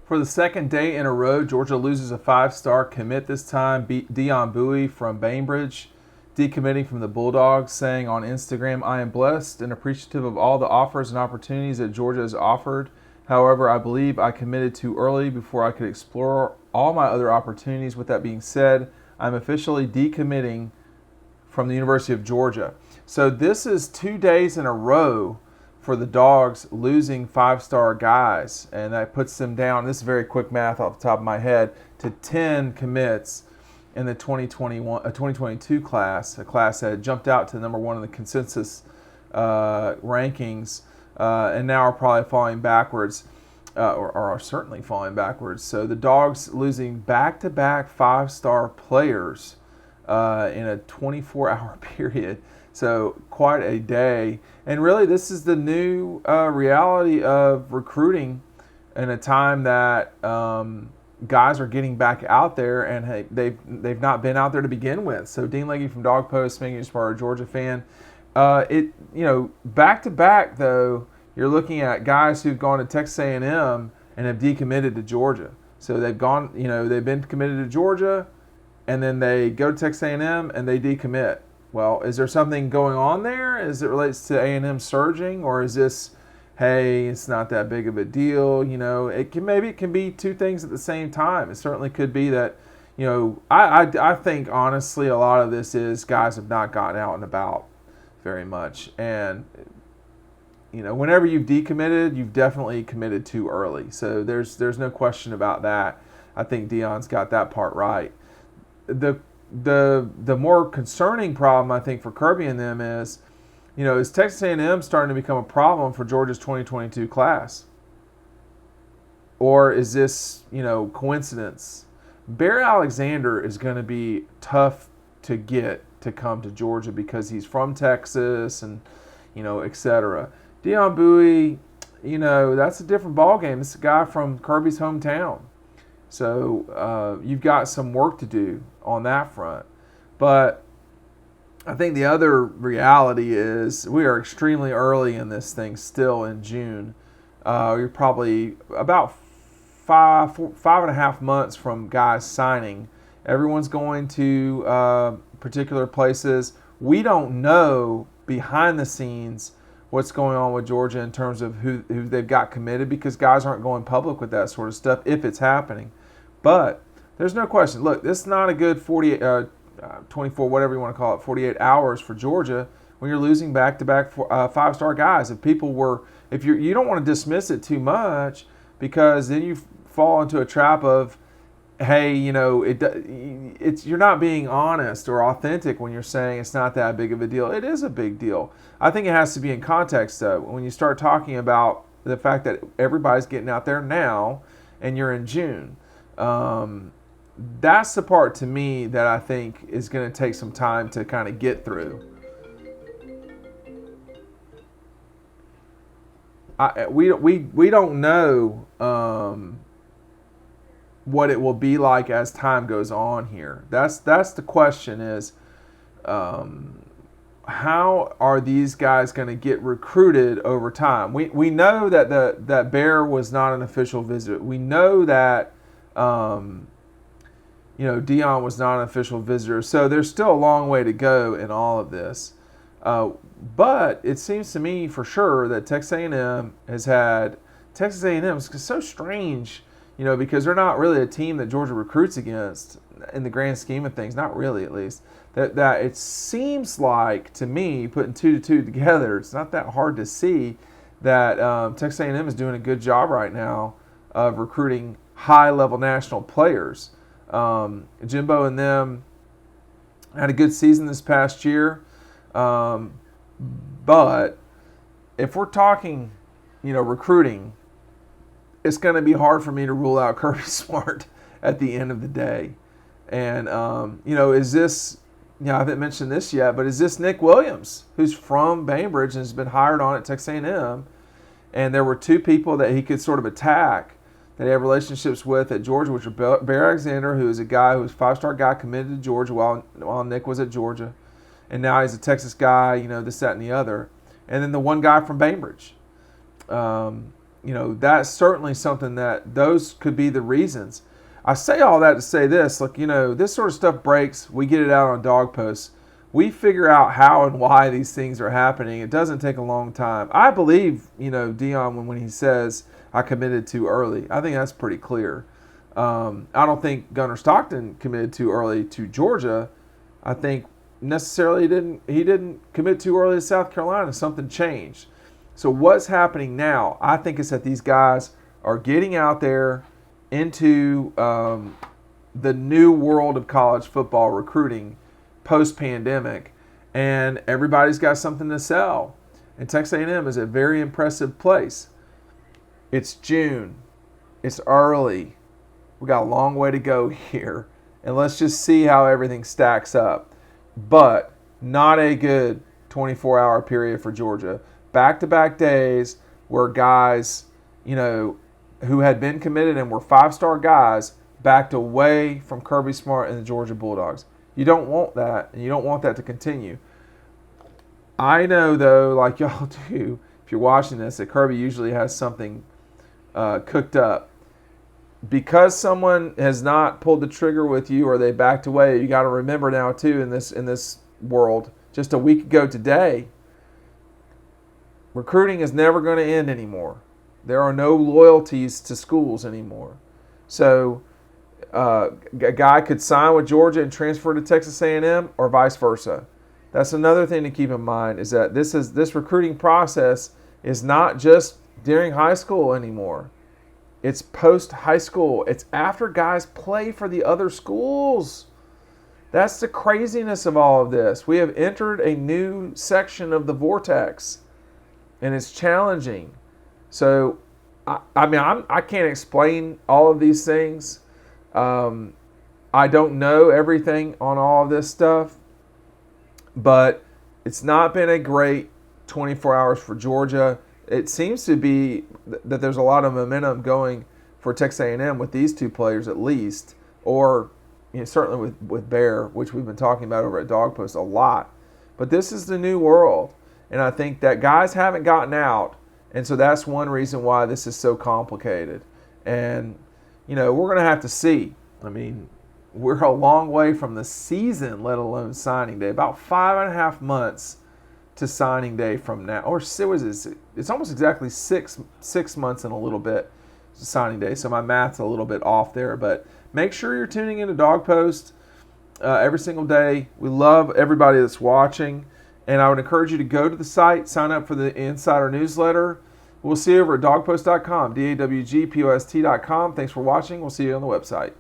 For the second day in a row, Georgia loses a five-star commit this time. Dion Bowie from Bainbridge decommitting from the Bulldogs, saying on Instagram, "I am blessed and appreciative of all the offers and opportunities that Georgia has offered. However, I believe I committed too early before I could explore all my other opportunities. With that being said, I'm officially decommitting from the University of Georgia." So this is 2 days in a row for the Dogs losing five-star guys, and that puts them down, this is very quick math off the top of my head, to 10 commits in the 2022 class, a class that had jumped out to number one in the consensus rankings, and now are probably falling backwards, or are certainly falling backwards. So the Dogs losing back-to-back five-star players in a 24-hour period. So quite a day. And really, this is the new reality of recruiting in a time that guys are getting back out there, and hey, they've not been out there to begin with. So Dean Legge from Dog Post, making you a Georgia fan. Back to back though, you're looking at guys who've gone to Texas A&M and have decommitted to Georgia. So they've gone, they've been committed to Georgia, and then they go to Texas A&M and they decommit. Well, is there something going on there as it relates to A&M surging, or is this, hey, it's not that big of a deal? It can be two things at the same time. It certainly could be that, I think honestly a lot of this is guys have not gotten out and about very much, and whenever you've decommitted, you've definitely committed too early. So there's no question about that. I think Dion's got that part right. The more concerning problem, I think, for Kirby and them is Texas A&M starting to become a problem for Georgia's 2022 class? Or is this, coincidence? Bear Alexander is going to be tough to get to come to Georgia because he's from Texas and, et cetera. Dion Bowie, that's a different ballgame. It's a guy from Kirby's hometown. So you've got some work to do on that front. But I think the other reality is we are extremely early in this thing still in June. You're probably about five and a half months from guys signing. Everyone's going to particular places. We don't know behind the scenes what's going on with Georgia in terms of who they've got committed, because guys aren't going public with that sort of stuff if it's happening. But there's no question. Look, this is not a good 24, whatever you want to call it, 48 hours for Georgia when you're losing back-to-back five-star guys. If you don't want to dismiss it too much, because then you fall into a trap of, hey, you're not being honest or authentic when you're saying it's not that big of a deal. It is a big deal. I think it has to be in context, though. When you start talking about the fact that everybody's getting out there now and you're in June, that's the part to me that I think is going to take some time to kind of get through. We don't know what it will be like as time goes on here. That's the question is, how are these guys going to get recruited over time? We know that that Bear was not an official visit. We know that Dion was not an official visitor. So there's still a long way to go in all of this. But it seems to me for sure that Texas A&M is so strange, because they're not really a team that Georgia recruits against in the grand scheme of things, not really at least. That it seems like, to me, putting 2 to 2 together, it's not that hard to see that Texas A&M is doing a good job right now of recruiting high-level national players. Jimbo and them had a good season this past year. But if we're talking, recruiting, it's going to be hard for me to rule out Kirby Smart at the end of the day. And, is this, I haven't mentioned this yet, but is this Nick Williams, who's from Bainbridge and has been hired on at Texas A&M? And there were two people that he could sort of attack that he had relationships with at Georgia, which are Bear Alexander, who is a guy who was a five-star guy committed to Georgia while Nick was at Georgia. And now he's a Texas guy, this, that, and the other. And then the one guy from Bainbridge. that's certainly something that those could be the reasons. I say all that to say this. Look, this sort of stuff breaks. We get it out on dog posts. We figure out how and why these things are happening. It doesn't take a long time. I believe, Dion when he says I committed too early. I think that's pretty clear. I don't think Gunnar Stockton committed too early to Georgia. I think necessarily he didn't commit too early to South Carolina. Something changed. So what's happening now? I think it's that these guys are getting out there into the new world of college football recruiting post-pandemic, and everybody's got something to sell. And Texas A&M is a very impressive place. It's June. It's early. We got a long way to go here, and let's just see how everything stacks up. But not a good 24-hour period for Georgia. Back-to-back days where guys, who had been committed and were five-star guys backed away from Kirby Smart and the Georgia Bulldogs. You don't want that, and you don't want that to continue. I know, though, like y'all do, if you're watching this, that Kirby usually has something cooked up. Because someone has not pulled the trigger with you or they backed away, you got to remember now, too, in this world, just a week ago today, recruiting is never going to end anymore. There are no loyalties to schools anymore. So a guy could sign with Georgia and transfer to Texas A&M or vice versa. That's another thing to keep in mind, is that this recruiting process is not just during high school anymore. It's post-high school. It's after guys play for the other schools. That's the craziness of all of this. We have entered a new section of the vortex, and it's challenging. So, I can't explain all of these things. I don't know everything on all of this stuff, but it's not been a great 24 hours for Georgia. It seems to be that there's a lot of momentum going for Texas A&M with these two players at least, or certainly with Bear, which we've been talking about over at Dog Post a lot. But this is the new world, and I think that guys haven't gotten out, and so that's one reason why this is so complicated. And, we're going to have to see. I mean, we're a long way from the season, let alone signing day. About 5.5 months to signing day from now. Or it's almost exactly six months and a little bit to signing day. So my math's a little bit off there. But make sure you're tuning into Dog Post every single day. We love everybody that's watching. And I would encourage you to go to the site, sign up for the Insider newsletter. We'll see you over at dogpost.com, DAWGPOST.com. Thanks for watching. We'll see you on the website.